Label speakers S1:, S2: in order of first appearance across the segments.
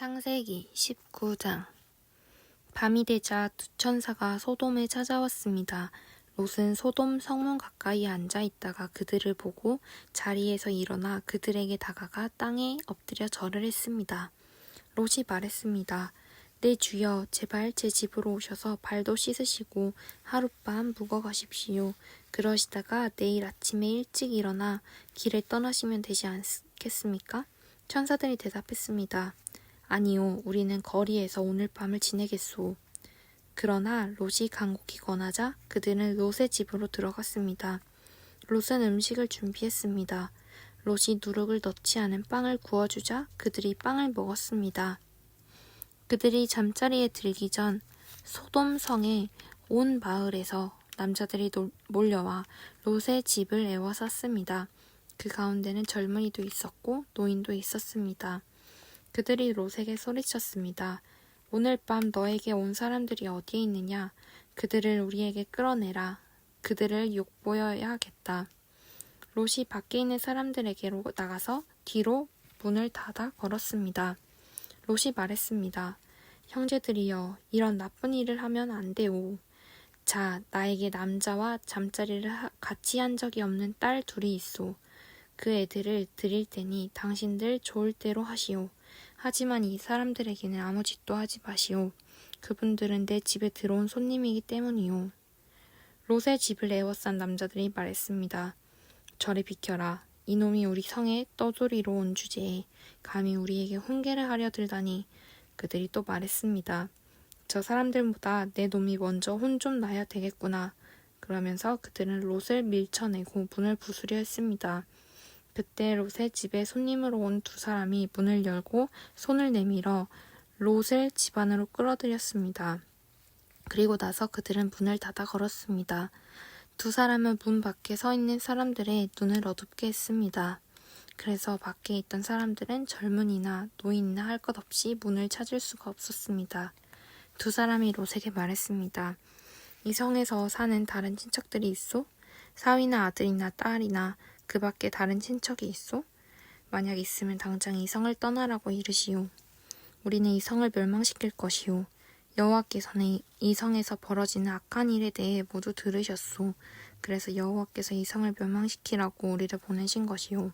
S1: 창세기 19장. 밤이 되자 두 천사가 소돔에 찾아왔습니다. 롯은 소돔 성문 가까이 앉아 있다가 그들을 보고 자리에서 일어나 그들에게 다가가 땅에 엎드려 절을 했습니다. 롯이 말했습니다. 내 주여, 제발 제 집으로 오셔서 발도 씻으시고 하룻밤 묵어 가십시오. 그러시다가 내일 아침에 일찍 일어나 길을 떠나시면 되지 않겠습니까? 천사들이 대답했습니다. 아니요, 우리는 거리에서 오늘 밤을 지내겠소. 그러나 롯이 간곡히 권하자 그들은 롯의 집으로 들어갔습니다. 롯은 음식을 준비했습니다. 롯이 누룩을 넣지 않은 빵을 구워주자 그들이 빵을 먹었습니다. 그들이 잠자리에 들기 전 소돔 성의 온 마을에서 남자들이 몰려와 롯의 집을 에워쌌습니다. 그 가운데는 젊은이도 있었고 노인도 있었습니다. 그들이 롯에게 소리쳤습니다. 오늘 밤 너에게 온 사람들이 어디에 있느냐? 그들을 우리에게 끌어내라. 그들을 욕보여야겠다. 롯이 밖에 있는 사람들에게로 나가서 뒤로 문을 닫아 걸었습니다. 롯이 말했습니다. 형제들이여, 이런 나쁜 일을 하면 안 돼오. 자, 나에게 남자와 잠자리를 같이 한 적이 없는 딸 둘이 있소. 그 애들을 드릴 테니 당신들 좋을 대로 하시오. 하지만 이 사람들에게는 아무 짓도 하지 마시오. 그분들은 내 집에 들어온 손님이기 때문이오. 롯의 집을 에워싼 남자들이 말했습니다. 저리 비켜라. 이놈이 우리 성에 떠돌이로 온 주제에 감히 우리에게 훈계를 하려 들다니. 그들이 또 말했습니다. 저 사람들보다 내 놈이 먼저 혼 좀 나야 되겠구나. 그러면서 그들은 롯을 밀쳐내고 문을 부수려 했습니다. 그때 롯의 집에 손님으로 온 두 사람이 문을 열고 손을 내밀어 롯을 집 안으로 끌어들였습니다. 그리고 나서 그들은 문을 닫아 걸었습니다. 두 사람은 문 밖에 서 있는 사람들의 눈을 어둡게 했습니다. 그래서 밖에 있던 사람들은 젊은이나 노인이나 할 것 없이 문을 찾을 수가 없었습니다. 두 사람이 롯에게 말했습니다. 이 성에서 사는 다른 친척들이 있소? 사위나 아들이나 딸이나 그 밖에 다른 친척이 있소? 만약 있으면 당장 이 성을 떠나라고 이르시오. 우리는 이 성을 멸망시킬 것이오. 여호와께서는 이 성에서 벌어지는 악한 일에 대해 모두 들으셨소. 그래서 여호와께서 이 성을 멸망시키라고 우리를 보내신 것이오.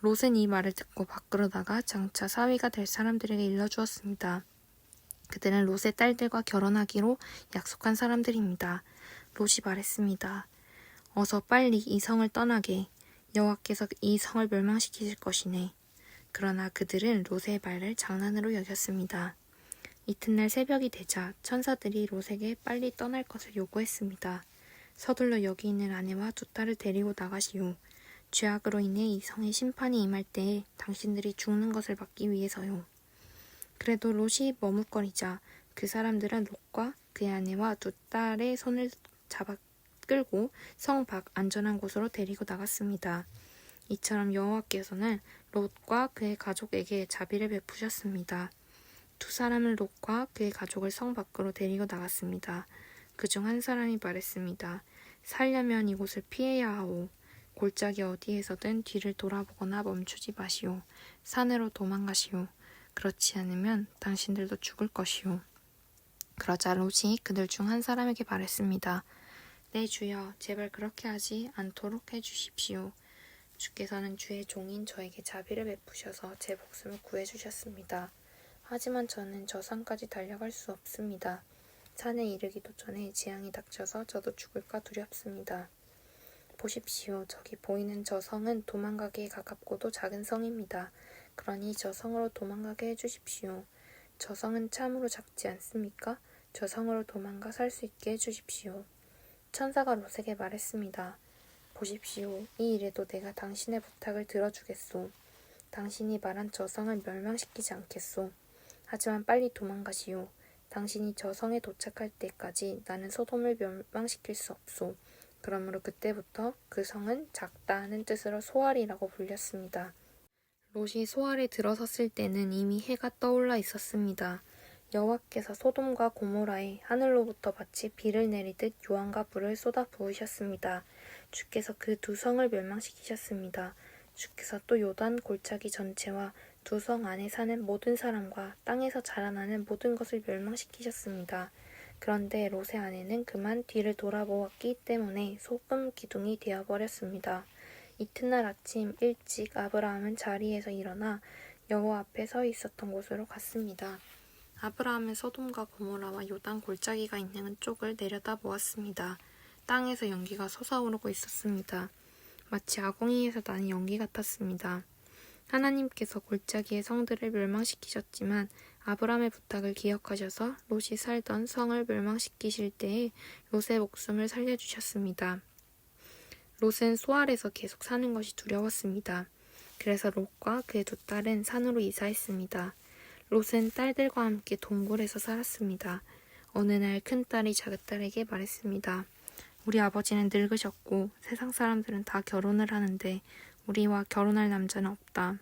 S1: 롯은 이 말을 듣고 밖으로 나가 장차 사위가 될 사람들에게 일러주었습니다. 그들은 롯의 딸들과 결혼하기로 약속한 사람들입니다. 롯이 말했습니다. 어서 빨리 이 성을 떠나게. 여호와께서 이 성을 멸망시키실 것이네. 그러나 그들은 롯의 말을 장난으로 여겼습니다. 이튿날 새벽이 되자 천사들이 롯에게 빨리 떠날 것을 요구했습니다. 서둘러 여기 있는 아내와 두 딸을 데리고 나가시오. 죄악으로 인해 이 성에 심판이 임할 때에 당신들이 죽는 것을 막기 위해서요. 그래도 롯이 머뭇거리자 그 사람들은 롯과 그의 아내와 두 딸의 손을 잡아 끌고 성 밖 안전한 곳으로 데리고 나갔습니다. 이처럼 여호와께서는 롯과 그의 가족에게 자비를 베푸셨습니다. 두 사람은 롯과 그의 가족을 성 밖으로 데리고 나갔습니다. 그중 한 사람이 말했습니다. 살려면 이곳을 피해야 하오. 골짜기 어디에서든 뒤를 돌아보거나 멈추지 마시오. 산으로 도망가시오. 그렇지 않으면 당신들도 죽을 것이오. 그러자 롯이 그들 중 한 사람에게 말했습니다. 내 주여, 제발 그렇게 하지 않도록 해주십시오. 주께서는 주의 종인 저에게 자비를 베푸셔서 제 목숨을 구해주셨습니다. 하지만 저는 저 산까지 달려갈 수 없습니다. 산에 이르기도 전에 재앙이 닥쳐서 저도 죽을까 두렵습니다. 보십시오. 저기 보이는 저 성은 도망가기에 가깝고도 작은 성입니다. 그러니 저 성으로 도망가게 해주십시오. 저 성은 참으로 작지 않습니까? 저 성으로 도망가 살 수 있게 해주십시오. 천사가 롯에게 말했습니다. 보십시오. 이 일에도 내가 당신의 부탁을 들어주겠소. 당신이 말한 저 성을 멸망시키지 않겠소. 하지만 빨리 도망가시오. 당신이 저 성에 도착할 때까지 나는 소돔을 멸망시킬 수 없소. 그러므로 그때부터 그 성은 작다 하는 뜻으로 소알이라고 불렸습니다. 롯이 소알에 들어섰을 때는 이미 해가 떠올라 있었습니다. 여호와께서 소돔과 고모라에 하늘로부터 마치 비를 내리듯 요한과 불을 쏟아 부으셨습니다. 주께서 그 두 성을 멸망시키셨습니다. 주께서 또 요단 골짜기 전체와 두 성 안에 사는 모든 사람과 땅에서 자라나는 모든 것을 멸망시키셨습니다. 그런데 롯의 아내는 그만 뒤를 돌아보았기 때문에 소금 기둥이 되어버렸습니다. 이튿날 아침 일찍 아브라함은 자리에서 일어나 여호와 앞에 서 있었던 곳으로 갔습니다. 아브라함은 소돔과 고모라와 요단 골짜기가 있는 쪽을 내려다보았습니다. 땅에서 연기가 솟아오르고 있었습니다. 마치 아궁이에서 나는 연기 같았습니다. 하나님께서 골짜기의 성들을 멸망시키셨지만 아브라함의 부탁을 기억하셔서 롯이 살던 성을 멸망시키실 때에 롯의 목숨을 살려주셨습니다. 롯은 소알에서 계속 사는 것이 두려웠습니다. 그래서 롯과 그의 두 딸은 산으로 이사했습니다. 롯은 딸들과 함께 동굴에서 살았습니다. 어느 날 큰딸이 작은딸에게 말했습니다. 우리 아버지는 늙으셨고 세상 사람들은 다 결혼을 하는데 우리와 결혼할 남자는 없다.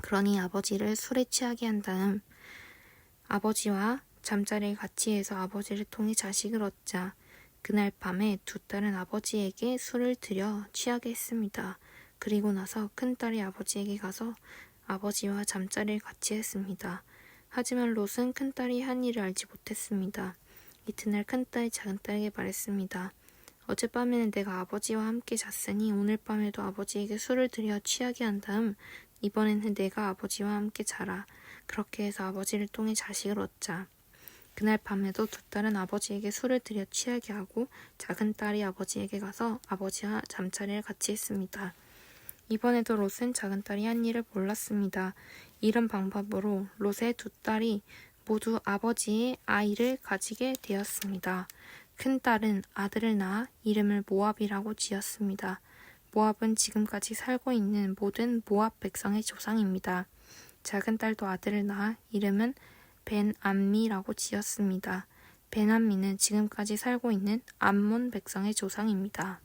S1: 그러니 아버지를 술에 취하게 한 다음 아버지와 잠자리를 같이 해서 아버지를 통해 자식을 얻자. 그날 밤에 두 딸은 아버지에게 술을 들여 취하게 했습니다. 그리고 나서 큰딸이 아버지에게 가서 아버지와 잠자리를 같이 했습니다. 하지만 롯은 큰딸이 한 일을 알지 못했습니다. 이튿날 큰딸이 작은딸에게 말했습니다. 어젯밤에는 내가 아버지와 함께 잤으니 오늘 밤에도 아버지에게 술을 들여 취하게 한 다음 이번에는 내가 아버지와 함께 자라. 그렇게 해서 아버지를 통해 자식을 얻자. 그날 밤에도 두 딸은 아버지에게 술을 들여 취하게 하고 작은 딸이 아버지에게 가서 아버지와 잠자리를 같이 했습니다. 이번에도 롯은 작은 딸이 한 일을 몰랐습니다. 이런 방법으로 롯의 두 딸이 모두 아버지의 아이를 가지게 되었습니다. 큰 딸은 아들을 낳아 이름을 모압이라고 지었습니다. 모압은 지금까지 살고 있는 모든 모압 백성의 조상입니다. 작은 딸도 아들을 낳아 이름은 벤암미라고 지었습니다. 벤암미는 지금까지 살고 있는 암몬 백성의 조상입니다.